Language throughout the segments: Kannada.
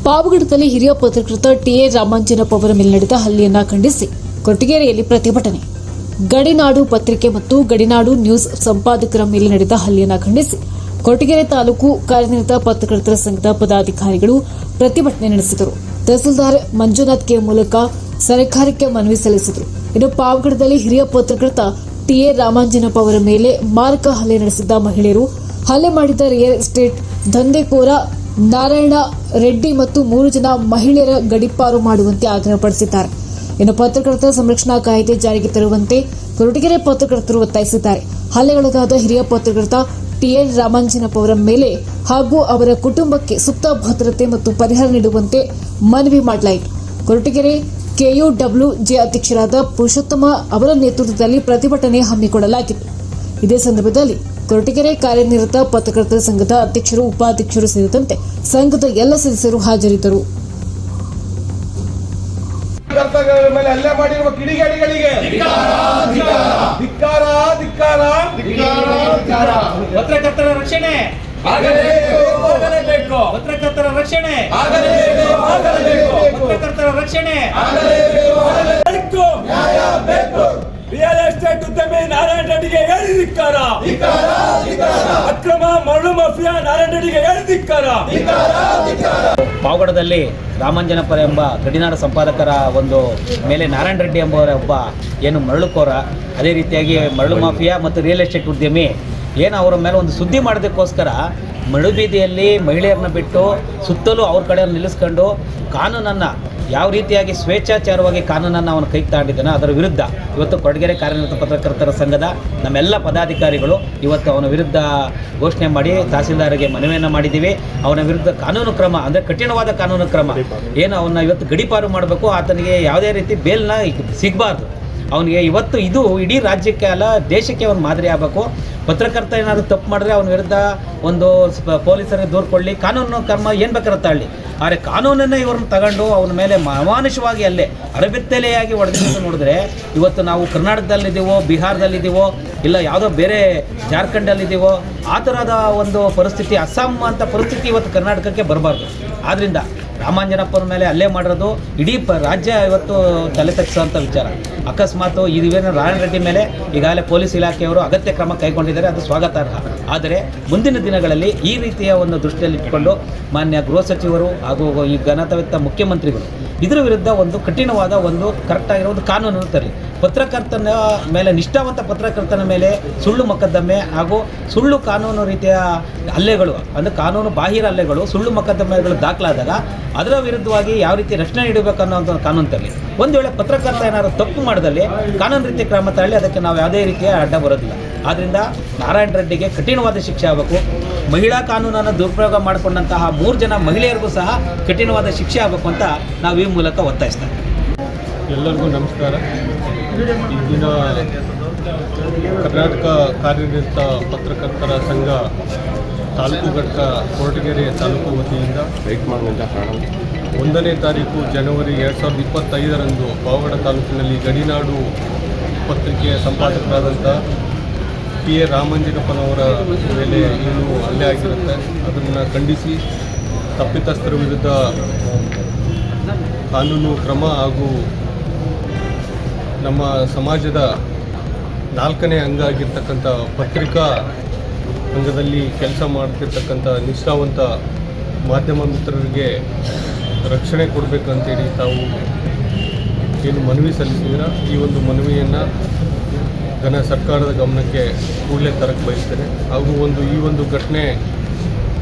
ಪಾವಗಡದಲ್ಲಿ ಹಿರಿಯ ಪತ್ರಕರ್ತ ಟಿಎ ರಾಮಾಂಜನಪ್ಪ ಅವರ ಮೇಲೆ ನಡೆದ ಹಲ್ಲೆಯನ್ನ ಖಂಡಿಸಿ ಕೊರಟಗೆರೆಯಲ್ಲಿ ಪ್ರತಿಭಟನೆ. ಗಡಿನಾಡು ಪತ್ರಿಕೆ ಮತ್ತು ಗಡಿನಾಡು ನ್ಯೂಸ್ ಸಂಪಾದಕರ ಮೇಲೆ ನಡೆದ ಹಲ್ಲೆಯನ್ನ ಖಂಡಿಸಿ ಕೊರಟಗೆರೆ ತಾಲೂಕು ಕಾರ್ಯನಿರತ ಪತ್ರಕರ್ತರ ಸಂಘದ ಪದಾಧಿಕಾರಿಗಳು ಪ್ರತಿಭಟನೆ ನಡೆಸಿದರು. ತಹಸೀಲ್ದಾರ್ ಮಂಜುನಾಥ್ ಕೆ ಮೂಲಕ ಸರ್ಕಾರಕ್ಕೆ ಮನವಿ ಸಲ್ಲಿಸಿದರು. ಇನ್ನು ಪಾವಗಡದಲ್ಲಿ ಹಿರಿಯ ಪತ್ರಕರ್ತ ಟಿಎ ರಾಮಾಂಜನಪ್ಪ ಅವರ ಮೇಲೆ ಮಾರಕ ಹಲ್ಲೆ ನಡೆಸಿದ್ದ ಮಹಿಳೆಯರು, ಹಲ್ಲೆ ಮಾಡಿದ ರಿಯಲ್ ಎಸ್ಟೇಟ್ ದಂಧೆಕೋರ ನಾರಾಯಣ ರೆಡ್ಡಿ ಮತ್ತು 3 ಜನ ಮಹಿಳೆಯರ ಗಡೀಪಾರು ಮಾಡುವಂತೆ ಆಗ್ರಹಪಡಿಸಿದ್ದಾರೆ. ಇನ್ನು ಪತ್ರಕರ್ತರ ಸಂರಕ್ಷಣಾ ಕಾಯ್ದೆ ಜಾರಿಗೆ ತರುವಂತೆ ಕೊರಟಗೆರೆ ಪತ್ರಕರ್ತರು ಒತ್ತಾಯಿಸಿದ್ದಾರೆ. ಹಲ್ಲೆಗೊಳಗಾದ ಹಿರಿಯ ಪತ್ರಕರ್ತ ಟಿಎನ್ ರಾಮಾಂಜನಪ್ಪ ಅವರ ಮೇಲೆ ಹಾಗೂ ಅವರ ಕುಟುಂಬಕ್ಕೆ ಸೂಕ್ತ ಭದ್ರತೆ ಮತ್ತು ಪರಿಹಾರ ನೀಡುವಂತೆ ಮನವಿ ಮಾಡಲಾಯಿತು. ಕೊರಟಗೆರೆ ಕೆಯುಡಬ್ಲ್ಯೂಜೆ ಅಧ್ಯಕ್ಷರಾದ ಪುರುಷೋತ್ತಮ ಅವರ ನೇತೃತ್ವದಲ್ಲಿ ಪ್ರತಿಭಟನೆ ಹಮ್ಮಿಕೊಳ್ಳಲಾಗಿತ್ತು. ಇದೇ ಸಂದರ್ಭದಲ್ಲಿ ಕೊರಟಗೆರೆ ಕಾರ್ಯನಿರತ ಪತ್ರಕರ್ತರ ಸಂಘದ ಅಧ್ಯಕ್ಷರು, ಉಪಾಧ್ಯಕ್ಷರು ಸೇರಿದಂತೆ ಸಂಘದ ಎಲ್ಲ ಸದಸ್ಯರು ಹಾಜರಿದ್ದರು. ಮೇಲೆ ಹಲ್ಲೆ ಮಾಡಿರುವ ಕಿಡಿಗೇಡಿಗಳಿಗೆ ಪತ್ರಕರ್ತರ ರಕ್ಷಣೆ ಪತ್ರಕರ್ತರ ರಕ್ಷಣೆ ಪತ್ರಕರ್ತರ ರಕ್ಷಣೆ ರಿಯಲ್ ಎಸ್ಟೇಟ್ ಉದ್ಯಮಿ ನಾರಾಯಣ ರೆಡ್ಡಿಗೆ ಹೇಳಿದಿಕ್ಕಾರ, ಅಕ್ರಮ ಮರಳು ಮಾಫಿಯಾ ನಾರಾಯಣ ರೆಡ್ಡಿಗೆ ಹೇಳಿದಿಕ್ಕಾರ. ಪಾವಗಡದಲ್ಲಿ ರಾಮಾಂಜನಪ್ಪ ಎಂಬ ಗಡಿನಾಡು ಸಂಪಾದಕರ ಒಂದು ಮೇಲೆ ನಾರಾಯಣ ರೆಡ್ಡಿ ಎಂಬವರ ಒಬ್ಬ ಏನು ಮರಳುಕೋರ, ಅದೇ ರೀತಿಯಾಗಿ ಮರಳು ಮಾಫಿಯಾ ಮತ್ತು ರಿಯಲ್ ಎಸ್ಟೇಟ್ ಉದ್ಯಮಿ ಏನು ಅವರ ಮೇಲೆ ಒಂದು ಸುದ್ದಿ ಮಾಡೋದಕ್ಕೋಸ್ಕರ ಮಳುಬೀದಿಯಲ್ಲಿ ಮಹಿಳೆಯರನ್ನ ಬಿಟ್ಟು ಸುತ್ತಲೂ ಅವ್ರ ಕಡೆ ನಿಲ್ಲಿಸ್ಕೊಂಡು ಕಾನೂನನ್ನು ಯಾವ ರೀತಿಯಾಗಿ ಸ್ವೇಚ್ಛಾಚಾರವಾಗಿ ಕಾನೂನನ್ನು ಅವನು ಕೈಗೆ ತಗೊಂಡಿದ್ದಾನೆ ಅದರ ವಿರುದ್ಧ ಇವತ್ತು ಕೊರಟಗೆರೆ ಕಾರ್ಯನಿರತ ಪತ್ರಕರ್ತರ ಸಂಘದ ನಮ್ಮೆಲ್ಲ ಪದಾಧಿಕಾರಿಗಳು ಇವತ್ತು ಅವನ ವಿರುದ್ಧ ಘೋಷಣೆ ಮಾಡಿ ತಹಸೀಲ್ದಾರ್ಗೆ ಮನವಿಯನ್ನು ಮಾಡಿದ್ದೀವಿ. ಅವನ ವಿರುದ್ಧ ಕಾನೂನು ಕ್ರಮ ಅಂದರೆ ಕಠಿಣವಾದ ಕಾನೂನು ಕ್ರಮ ಏನು ಅವನ್ನ ಇವತ್ತು ಗಡೀಪಾರು ಮಾಡಬೇಕು, ಆತನಿಗೆ ಯಾವುದೇ ರೀತಿ ಬೇಲ್ನ ಸಿಗಬಾರ್ದು. ಅವನಿಗೆ ಇವತ್ತು ಇದು ಇಡೀ ರಾಜ್ಯಕ್ಕೆ ಅಲ್ಲ ದೇಶಕ್ಕೆ ಒಂದು ಮಾದರಿ ಆಗಬೇಕು. ಪತ್ರಕರ್ತ ಏನಾದರೂ ತಪ್ಪು ಮಾಡಿದ್ರೆ ಅವನ ವಿರುದ್ಧ ಒಂದು ಪೊಲೀಸರಿಗೆ ದೂರು ಕೊಡಲಿ, ಕಾನೂನು ಕ್ರಮ ಏನು ಬೇಕಾದ್ರೆ ತಗೊಳ್ಳಿ. ಆದರೆ ಕಾನೂನನ್ನು ಇವ್ರನ್ನ ತಗೊಂಡು ಅವನ ಮೇಲೆ ಅಮಾನುಷವಾಗಿ ಅಲ್ಲೇ ಅರಬೆತ್ತಲೆಯಾಗಿ ಹೊಡೆದಿದ್ದು ನೋಡಿದ್ರೆ ಇವತ್ತು ನಾವು ಕರ್ನಾಟಕದಲ್ಲಿದ್ದೀವೋ, ಬಿಹಾರದಲ್ಲಿದ್ದೀವೋ, ಇಲ್ಲ ಯಾವುದೋ ಬೇರೆ ಜಾರ್ಖಂಡಲ್ಲಿದ್ದೀವೋ ಆ ಥರದ ಒಂದು ಪರಿಸ್ಥಿತಿ, ಅಸ್ಸಾಂ ಅಂತ ಪರಿಸ್ಥಿತಿ ಇವತ್ತು ಕರ್ನಾಟಕಕ್ಕೆ ಬರಬಾರ್ದು. ಆದ್ದರಿಂದ ರಾಮಾಂಜನಪ್ಪನ ಮೇಲೆ ಹಲ್ಲೆ ಮಾಡಿರೋದು ಇಡೀ ರಾಜ್ಯ ಇವತ್ತು ತಲೆ ತಗ್ಗಿಸುವಂಥ ವಿಚಾರ. ಅಕಸ್ಮಾತ್ ಇದೇನು ನಾರಾಯಣ ರೆಡ್ಡಿ ಮೇಲೆ ಈಗಾಗಲೇ ಪೊಲೀಸ್ ಇಲಾಖೆಯವರು ಅಗತ್ಯ ಕ್ರಮ ಕೈಗೊಂಡಿದ್ದಾರೆ, ಅದು ಸ್ವಾಗತಾರ್ಹ. ಆದರೆ ಮುಂದಿನ ದಿನಗಳಲ್ಲಿ ಈ ರೀತಿಯ ಒಂದು ದೃಷ್ಟಿಯಲ್ಲಿ ಇಟ್ಕೊಂಡು ಮಾನ್ಯ ಗೃಹ ಸಚಿವರು ಹಾಗೂ ಈ ಘನತವೆತ್ತ ಮುಖ್ಯಮಂತ್ರಿಗಳು ಇದರ ವಿರುದ್ಧ ಒಂದು ಕಠಿಣವಾದ ಒಂದು ಕರೆಕ್ಟಾಗಿರೋ ಒಂದು ಕಾನೂನನ್ನು ತರಲಿ. ಪತ್ರಕರ್ತನ ಮೇಲೆ, ನಿಷ್ಠಾವಂತ ಪತ್ರಕರ್ತನ ಮೇಲೆ ಸುಳ್ಳು ಮೊಕದ್ದಮೆ ಹಾಗೂ ಸುಳ್ಳು ಕಾನೂನು ರೀತಿಯ ಹಲ್ಲೆಗಳು ಅಂದರೆ ಕಾನೂನು ಬಾಹಿರ ಹಲ್ಲೆಗಳು, ಸುಳ್ಳು ಮೊಕದ್ದಮೆಗಳು ದಾಖಲಾದಾಗ ಅದರ ವಿರುದ್ಧವಾಗಿ ಯಾವ ರೀತಿ ರಕ್ಷಣೆ ನೀಡಬೇಕನ್ನೋ ಒಂದು ಕಾನೂನು ತರಲಿ. ಒಂದು ವೇಳೆ ಪತ್ರಕರ್ತ ಏನಾದರೂ ತಪ್ಪು ಮಾಡಿದಲ್ಲಿ ಕಾನೂನು ರೀತಿಯ ಕ್ರಮ ತರಲಿ, ಅದಕ್ಕೆ ನಾವು ಯಾವುದೇ ರೀತಿಯ ಅಡ್ಡ ಬರೋದಿಲ್ಲ. ಆದ್ದರಿಂದ ನಾರಾಯಣ ರೆಡ್ಡಿಗೆ ಕಠಿಣವಾದ ಶಿಕ್ಷೆ ಆಗಬೇಕು. ಮಹಿಳಾ ಕಾನೂನನ್ನು ದುರುಪಯೋಗ ಮಾಡಿಕೊಂಡಂತಹ 3 ಜನ ಮಹಿಳೆಯರಿಗೂ ಸಹ ಕಠಿಣವಾದ ಶಿಕ್ಷೆ ಆಗಬೇಕು ಅಂತ ನಾವು ಈ ಮೂಲಕ ಒತ್ತಾಯಿಸ್ತೇವೆ. ಎಲ್ಲರಿಗೂ ನಮಸ್ಕಾರ. ಈ ದಿನ ಕರ್ನಾಟಕ ಕಾರ್ಯನಿರತ ಪತ್ರಕರ್ತರ ಸಂಘ ತಾಲೂಕು ಘಟಕ ಕೊರಟಗೆರೆ ತಾಲೂಕು ವತಿಯಿಂದ 1ನೇ ತಾರೀಕು ಜನವರಿ 2025ರಂದು ಪಾವಗಡ ತಾಲೂಕಿನಲ್ಲಿ ಗಡಿನಾಡು ಪತ್ರಿಕೆಯ ಸಂಪಾದಕರಾದಂಥ ಟಿ ಎ ರಾಮಾಂಜನಪ್ಪನವರ ಮೇಲೆ ಏನು ಹಲ್ಲೆ ಆಗಿರುತ್ತೆ ಅದನ್ನು ಖಂಡಿಸಿ ತಪ್ಪಿತಸ್ಥರ ವಿರುದ್ಧ ಕಾನೂನು ಕ್ರಮ ಹಾಗೂ ನಮ್ಮ ಸಮಾಜದ 4ನೇ ಅಂಗ ಆಗಿರ್ತಕ್ಕಂಥ ಪತ್ರಿಕಾ ರಂಗದಲ್ಲಿ ಕೆಲಸ ಮಾಡ್ತಿರ್ತಕ್ಕಂಥ ನಿಷ್ಠಾವಂತ ಮಾಧ್ಯಮ ಮಿತ್ರರಿಗೆ ರಕ್ಷಣೆ ಕೊಡಬೇಕಂತೇಳಿ ತಾವು ಏನು ಮನವಿ ಸಲ್ಲಿಸಿದ್ದೀರ, ಈ ಒಂದು ಮನವಿಯನ್ನು ಸರ್ಕಾರದ ಗಮನಕ್ಕೆ ಕೂಡಲೇ ತರಕ್ಕೆ ಬಯಸ್ತೇನೆ. ಹಾಗೂ ಈ ಒಂದು ಘಟನೆ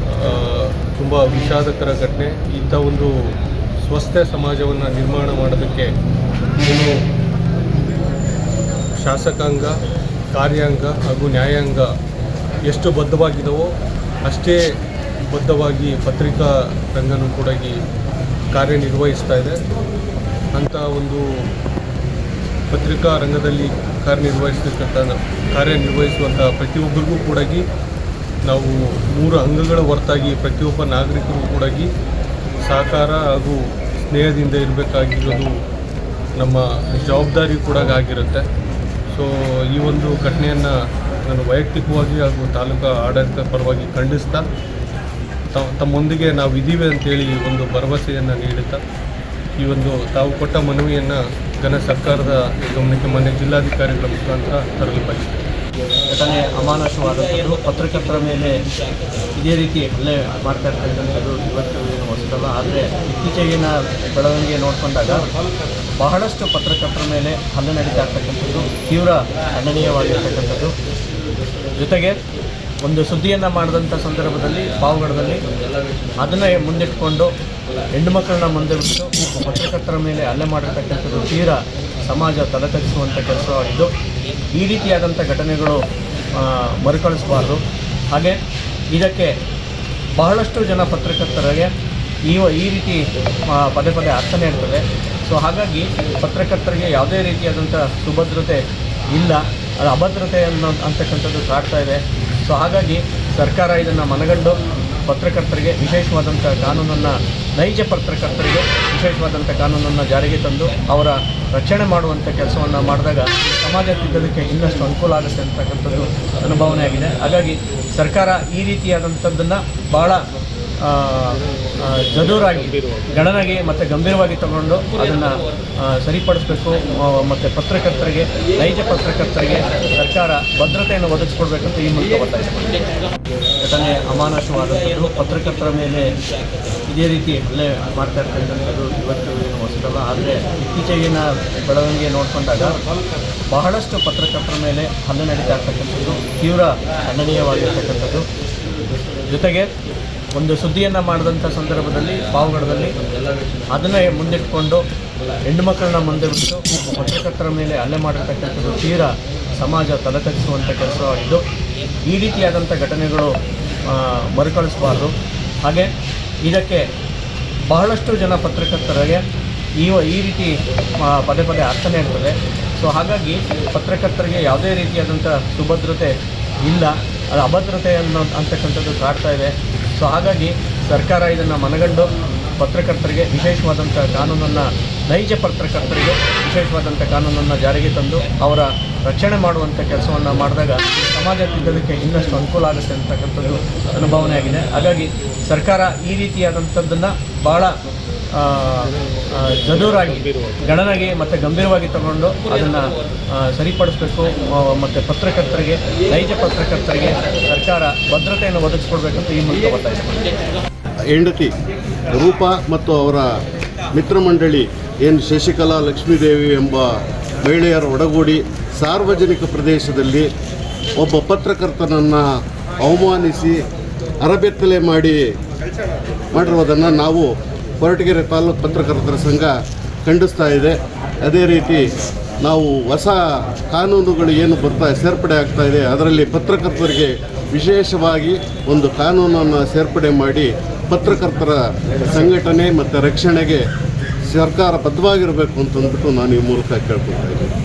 ತುಂಬ ವಿಷಾದಕರ ಘಟನೆ. ಇಂಥ ಒಂದು ಸ್ವಸ್ಥ ಸಮಾಜವನ್ನು ನಿರ್ಮಾಣ ಮಾಡೋದಕ್ಕೆ ಏನು ಶಾಸಕಾಂಗ, ಕಾರ್ಯಾಂಗ ಹಾಗೂ ನ್ಯಾಯಾಂಗ ಎಷ್ಟು ಬದ್ಧವಾಗಿದ್ದಾವೋ ಅಷ್ಟೇ ಬದ್ಧವಾಗಿ ಪತ್ರಿಕಾ ರಂಗನೂ ಕೂಡ ಕಾರ್ಯನಿರ್ವಹಿಸ್ತಾ ಇದೆ. ಅಂಥ ಒಂದು ಪತ್ರಿಕಾ ರಂಗದಲ್ಲಿ ಕಾರ್ಯನಿರ್ವಹಿಸುವಂಥ ಪ್ರತಿಯೊಬ್ಬರಿಗೂ ಕೂಡ ನಾವು 3 ಅಂಗಗಳ ಹೊರತಾಗಿ ಪ್ರತಿಯೊಬ್ಬ ನಾಗರಿಕರು ಕೂಡ ಸಹಕಾರ ಹಾಗೂ ಸ್ನೇಹದಿಂದ ಇರಬೇಕಾಗಿರೋದು ನಮ್ಮ ಜವಾಬ್ದಾರಿ ಕೂಡ ಆಗಿರುತ್ತೆ. ಸೊ ಈ ಒಂದು ಘಟನೆಯನ್ನು ನಾನು ವೈಯಕ್ತಿಕವಾಗಿ ಹಾಗೂ ತಾಲೂಕಾ ಆಡಳಿತ ಪರವಾಗಿ ಖಂಡಿಸ್ತಾ ತಮ್ಮೊಂದಿಗೆ ನಾವು ಇದ್ದೀವಿ ಅಂತೇಳಿ ಒಂದು ಭರವಸೆಯನ್ನು ನೀಡುತ್ತಾ ಈ ಒಂದು ತಾವು ಕೊಟ್ಟ ಮನವಿಯನ್ನು ಸರ್ಕಾರದ ಗಮನಕ್ಕೆ ಮಾನ್ಯ ಜಿಲ್ಲಾಧಿಕಾರಿಗಳ ಮುಖಾಂತರ ತರಲು ಬಯಸ್ತೇವೆ. ಘಟನೆ ಅಮಾನುಷವಾದಂಥದ್ದು, ಪತ್ರಕರ್ತರ ಮೇಲೆ ಇದೇ ರೀತಿ ಹಲ್ಲೆ ಮಾಡ್ತಾ ಇರ್ತಕ್ಕಂಥದ್ದು ಇವತ್ತು ಏನು ಹೊಸದಲ್ಲ. ಆದರೆ ಇತ್ತೀಚೆಗಿನ ಬೆಳವಣಿಗೆ ನೋಡಿಕೊಂಡಾಗ ಬಹಳಷ್ಟು ಪತ್ರಕರ್ತರ ಮೇಲೆ ಹಲ್ಲೆ ನಡೀತಾ ಇರ್ತಕ್ಕಂಥದ್ದು ತೀವ್ರ ಖಂಡನೀಯವಾಗಿರ್ತಕ್ಕಂಥದ್ದು. ಜೊತೆಗೆ ಒಂದು ಸುದ್ದಿಯನ್ನು ಮಾಡಿದಂಥ ಸಂದರ್ಭದಲ್ಲಿ ಪಾವಗಡದಲ್ಲಿ ಅದನ್ನೇ ಮುಂದಿಟ್ಕೊಂಡು ಹೆಣ್ಣು ಮಕ್ಕಳನ್ನ ಮುಂದೆ ಬಿಟ್ಟು ಪತ್ರಕರ್ತರ ಮೇಲೆ ಹಲ್ಲೆ ಮಾಡಿರ್ತಕ್ಕಂಥದ್ದು ತೀರ ಸಮಾಜ ತಲೆತಗ್ಗಿಸುವಂಥ ಕೆಲಸವಾಗಿದ್ದು, ಈ ರೀತಿಯಾದಂಥ ಘಟನೆಗಳು ಮರುಕಳಿಸಬಾರ್ದು. ಹಾಗೆ ಇದಕ್ಕೆ ಬಹಳಷ್ಟು ಜನ ಪತ್ರಕರ್ತರಿಗೆ ಈ ರೀತಿ ಪದೇ ಪದೇ ಅರ್ಥನೇ ಇರ್ತದೆ. ಸೊ ಹಾಗಾಗಿ ಪತ್ರಕರ್ತರಿಗೆ ಯಾವುದೇ ರೀತಿಯಾದಂಥ ಸುಭದ್ರತೆ ಇಲ್ಲ, ಅದು ಅಭದ್ರತೆ ಅಂತಕ್ಕಂಥದ್ದು ಕಾಡ್ತಾ ಇದೆ. ಸೊ ಹಾಗಾಗಿ ಸರ್ಕಾರ ಇದನ್ನು ಮನಗಂಡು ಪತ್ರಕರ್ತರಿಗೆ ವಿಶೇಷವಾದಂಥ ಕಾನೂನನ್ನು, ನೈಜ ಪತ್ರಕರ್ತರಿಗೆ ವಿಶೇಷವಾದಂಥ ಕಾನೂನನ್ನು ಜಾರಿಗೆ ತಂದು ಅವರ ರಕ್ಷಣೆ ಮಾಡುವಂಥ ಕೆಲಸವನ್ನು ಮಾಡಿದಾಗ ಸಮಾಜ ತಿದ್ದೋದಕ್ಕೆ ಇನ್ನಷ್ಟು ಅನುಕೂಲ ಆಗುತ್ತೆ ಅಂತಕ್ಕಂಥದ್ದು ಅನುಭವನೆ ಆಗಿದೆ. ಹಾಗಾಗಿ ಸರ್ಕಾರ ಈ ರೀತಿಯಾದಂಥದ್ದನ್ನು ಭಾಳ ಜದೂರಾಗಿ, ಗಣನೆಗೆ ಮತ್ತು ಗಂಭೀರವಾಗಿ ತಗೊಂಡು ಅದನ್ನು ಸರಿಪಡಿಸಬೇಕು. ಮತ್ತು ಪತ್ರಕರ್ತರಿಗೆ, ನೈಜ ಪತ್ರಕರ್ತರಿಗೆ ಸರ್ಕಾರ ಭದ್ರತೆಯನ್ನು ಒದಗಿಸ್ಕೊಡ್ಬೇಕಂತ ಈ ಮೂಲಕ ಒತ್ತಾಯಿಸ್ತೀನಿ. ಘಟನೆ ಅಮಾನುಷವಾದಂಥದ್ದು, ಪತ್ರಕರ್ತರ ಮೇಲೆ ಇದೇ ರೀತಿ ಹಲ್ಲೆ ಮಾಡ್ತಾ ಇರ್ತಕ್ಕಂಥದ್ದು ಇವತ್ತು ಏನು ಹೊಸದಲ್ಲ. ಆದರೆ ಇತ್ತೀಚೆಗಿನ ಬೆಳವಣಿಗೆ ನೋಡಿಕೊಂಡಾಗ ಬಹಳಷ್ಟು ಪತ್ರಕರ್ತರ ಮೇಲೆ ಹಲ್ಲೆ ನಡೀತಾ ಇರ್ತಕ್ಕಂಥದ್ದು ತೀವ್ರ ಖಂಡನೀಯವಾಗಿರ್ತಕ್ಕಂಥದ್ದು. ಜೊತೆಗೆ ಒಂದು ಸುದ್ದಿಯನ್ನು ಮಾಡಿದಂಥ ಸಂದರ್ಭದಲ್ಲಿ ಪಾವಗಡದಲ್ಲಿ ಅದನ್ನೇ ಮುಂದಿಟ್ಕೊಂಡು ಹೆಣ್ಣು ಮಕ್ಕಳನ್ನ ಮುಂದೆ ಬಿಟ್ಟು ಪತ್ರಕರ್ತರ ಮೇಲೆ ಹಲ್ಲೆ ಮಾಡಿರ್ತಕ್ಕಂಥದ್ದು ತೀರ ಸಮಾಜ ತಲೆತಗ್ಗಿಸುವಂಥ ಕೆಲಸವಾಗಿದ್ದು, ಈ ರೀತಿಯಾದಂಥ ಘಟನೆಗಳು ಮರುಕಳಿಸಬಾರ್ದು. ಹಾಗೆ ಇದಕ್ಕೆ ಬಹಳಷ್ಟು ಜನ ಪತ್ರಕರ್ತರಿಗೆ ಈ ರೀತಿ ಪದೇ ಪದೇ ಅರ್ಥನೇ ಇರ್ತದೆ. ಸೊ ಹಾಗಾಗಿ ಪತ್ರಕರ್ತರಿಗೆ ಯಾವುದೇ ರೀತಿಯಾದಂಥ ಸುಭದ್ರತೆ ಇಲ್ಲ, ಅದು ಅಭದ್ರತೆ ಅಂತಕ್ಕಂಥದ್ದು ಕಾಡ್ತಾ ಇದೆ. ಸೊ ಹಾಗಾಗಿ ಸರ್ಕಾರ ಇದನ್ನು ಮನಗಂಡು ಪತ್ರಕರ್ತರಿಗೆ ವಿಶೇಷವಾದಂಥ ಕಾನೂನನ್ನು, ನೈಜ ಪತ್ರಕರ್ತರಿಗೆ ವಿಶೇಷವಾದಂಥ ಕಾನೂನನ್ನು ಜಾರಿಗೆ ತಂದು ಅವರ ರಕ್ಷಣೆ ಮಾಡುವಂಥ ಕೆಲಸವನ್ನು ಮಾಡಿದಾಗ ಸಮಾಜ ತಿದ್ದೋದಕ್ಕೆ ಇನ್ನಷ್ಟು ಅನುಕೂಲ ಆಗುತ್ತೆ ಅಂತಕ್ಕಂಥದ್ದು ಅನುಭವನೆ ಆಗಿದೆ. ಹಾಗಾಗಿ ಸರ್ಕಾರ ಈ ರೀತಿಯಾದಂಥದ್ದನ್ನು ಭಾಳ ಜದೂರಾಗಿ, ಗಣನೆಗೆ ಮತ್ತು ಗಂಭೀರವಾಗಿ ತಗೊಂಡು ಅದನ್ನು ಸರಿಪಡಿಸಬೇಕು. ಮತ್ತು ಪತ್ರಕರ್ತರಿಗೆ, ನೈಜ ಪತ್ರಕರ್ತರಿಗೆ ಸರ್ಕಾರ ಭದ್ರತೆಯನ್ನು ಒದಗಿಸ್ಕೊಡ್ಬೇಕಂತ ಈ ಮೂಲಕ ಒತ್ತಾಯಿಸ್ತೀನಿ. ಹೆಂಡತಿ ರೂಪಾ ಮತ್ತು ಅವರ ಮಿತ್ರ ಮಂಡಳಿ ಏನು ಶಶಿಕಲಾ ಲಕ್ಷ್ಮೀದೇವಿ ಎಂಬ ಮಹಿಳೆಯರ ಒಡಗೂಡಿ ಸಾರ್ವಜನಿಕ ಪ್ರದೇಶದಲ್ಲಿ ಒಬ್ಬ ಪತ್ರಕರ್ತನನ್ನು ಅವಮಾನಿಸಿ ಅರಬೆತ್ತಲೆ ಮಾಡಿರುವುದನ್ನು ನಾವು ಕೊರಟಗೆರೆ ತಾಲೂಕು ಪತ್ರಕರ್ತರ ಸಂಘ ಖಂಡಿಸ್ತಾ ಇದೆ. ಅದೇ ರೀತಿ ನಾವು ಹೊಸ ಕಾನೂನುಗಳು ಏನು ಸೇರ್ಪಡೆ ಆಗ್ತಾ ಇದೆ, ಅದರಲ್ಲಿ ಪತ್ರಕರ್ತರಿಗೆ ವಿಶೇಷವಾಗಿ ಒಂದು ಕಾನೂನನ್ನು ಸೇರ್ಪಡೆ ಮಾಡಿ ಪತ್ರಕರ್ತರ ಸಂಘಟನೆ ಮತ್ತು ರಕ್ಷಣೆಗೆ ಸರ್ಕಾರ ಬದ್ಧವಾಗಿರಬೇಕು ಅಂತಂದ್ಬಿಟ್ಟು ನಾನು ಈ ಮೂಲಕ ಕೇಳ್ಕೊಳ್ತಾ ಇದ್ದೀನಿ.